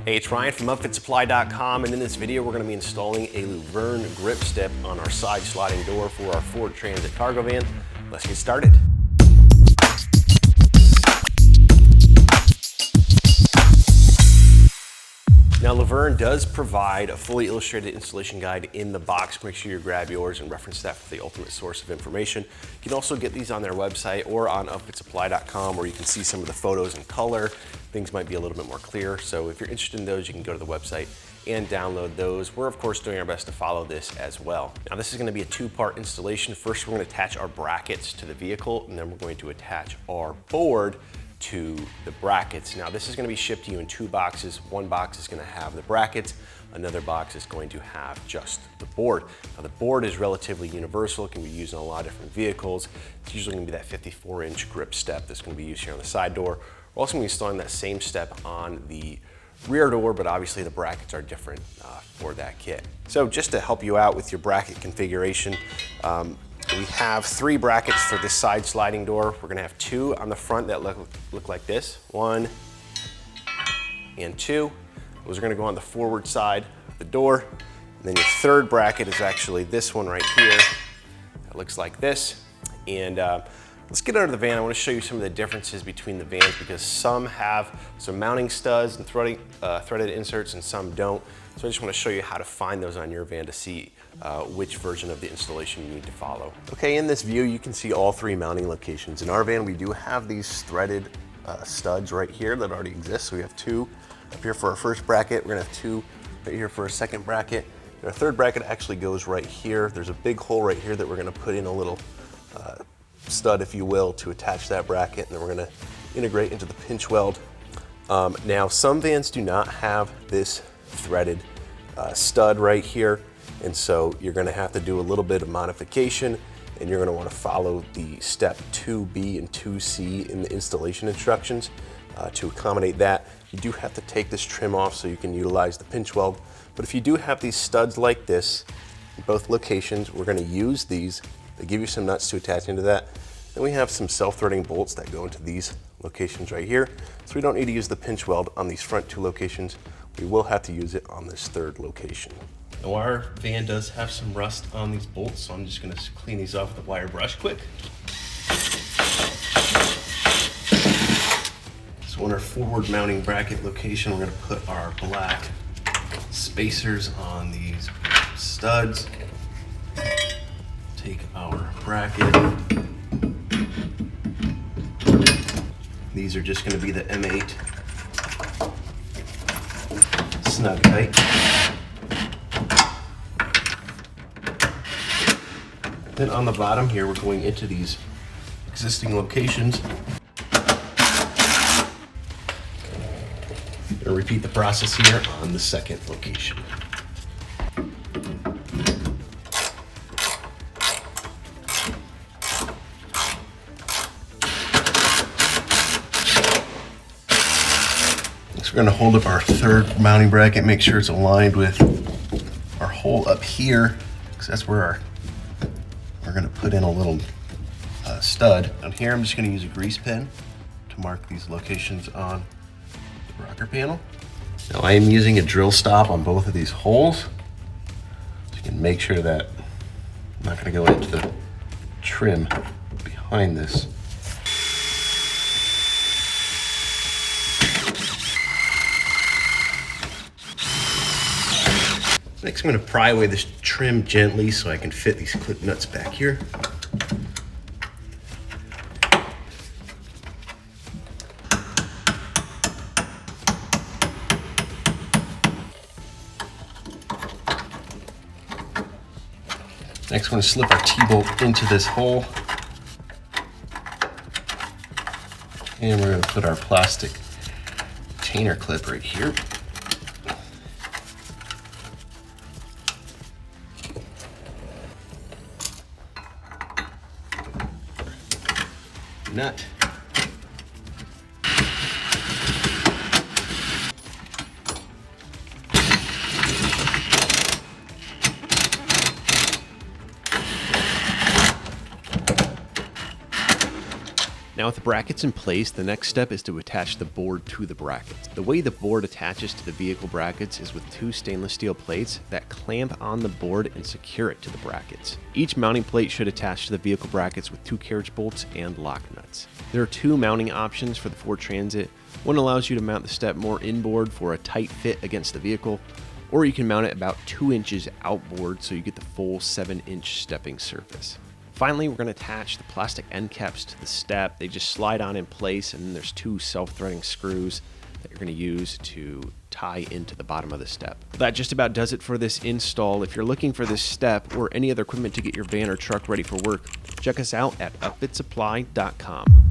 Hey, it's Ryan from upfitsupply.com, and in this video we're going to be installing a Luverne Grip Step on our side sliding door for our Ford Transit cargo van. Let's get started. Now, Luverne does provide a fully illustrated installation guide in the box. Make sure you grab yours and reference that for the ultimate source of information. You can also get these on their website or on upfitsupply.com, where you can see some of the photos in color. Things might be a little bit more clear. So if you're interested in those, you can go to the website and download those. We're of course doing our best to follow this as well. Now, this is going to be a two-part installation. First, we're going to attach our brackets to the vehicle, and then we're going to attach our board to the brackets. Now, this is going to be shipped to you in two boxes. One box is going to have the brackets, another box is going to have just the board. Now, the board is relatively universal. It can be used on a lot of different vehicles. It's usually going to be that 54-inch grip step that's going to be used here on the side door. We're also going to be installing that same step on the rear door, but obviously the brackets are different for that kit. So just to help you out with your bracket configuration, we have 3 brackets for this side sliding door. We're gonna have 2 on the front that look like this. 1 and 2. Those are gonna go on the forward side of the door. And then your third bracket is actually this one right here. That looks like this. And let's get under the van. I wanna show you some of the differences between the vans, because some have some mounting studs and threaded inserts and some don't. So I just want to show you how to find those on your van to see which version of the installation you need to follow. Okay, in this view, you can see all 3 mounting locations. In our van, we do have these threaded studs right here that already exist. So we have 2 up here for our first bracket. We're gonna have 2 right here for our second bracket. And our third bracket actually goes right here. There's a big hole right here that we're gonna put in a little stud, if you will, to attach that bracket. And then we're gonna integrate into the pinch weld. Now, some vans do not have this threaded stud right here, and so you're going to have to do a little bit of modification, and you're going to want to follow the step 2B and 2C in the installation instructions to accommodate that. You do have to take this trim off so you can utilize the pinch weld, but if you do have these studs like this in both locations, we're going to use these. They give you some nuts to attach into that. Then we have some self-threading bolts that go into these locations right here, so we don't need to use the pinch weld on these front 2 locations. We will have to use it on this third location. Now, our van does have some rust on these bolts, so I'm just going to clean these off with a wire brush quick. So on our forward mounting bracket location, we're going to put our black spacers on these studs. Take our bracket. These are just going to be the M8 snug tight. Then on the bottom here, we're going into these existing locations. We'll repeat the process here on the second location. We're going to hold up our third mounting bracket, make sure it's aligned with our hole up here, because that's where we're going to put in a little stud. Down here, I'm just going to use a grease pen to mark these locations on the rocker panel. Now, I am using a drill stop on both of these holes, so you can make sure that I'm not going to go into the trim behind this. Next, I'm going to pry away this trim gently so I can fit these clip nuts back here. Next, we're going to slip our T-bolt into this hole. And we're going to put our plastic retainer clip right here. Nut. Now with the brackets in place, the next step is to attach the board to the brackets. The way the board attaches to the vehicle brackets is with 2 stainless steel plates that clamp on the board and secure it to the brackets. Each mounting plate should attach to the vehicle brackets with 2 carriage bolts and lock nuts. There are 2 mounting options for the Ford Transit. One allows you to mount the step more inboard for a tight fit against the vehicle, or you can mount it about 2 inches outboard so you get the full 7-inch stepping surface. Finally, we're going to attach the plastic end caps to the step. They just slide on in place, and then there's 2 self-threading screws that you're going to use to tie into the bottom of the step. That just about does it for this install. If you're looking for this step or any other equipment to get your van or truck ready for work, check us out at upfitsupply.com.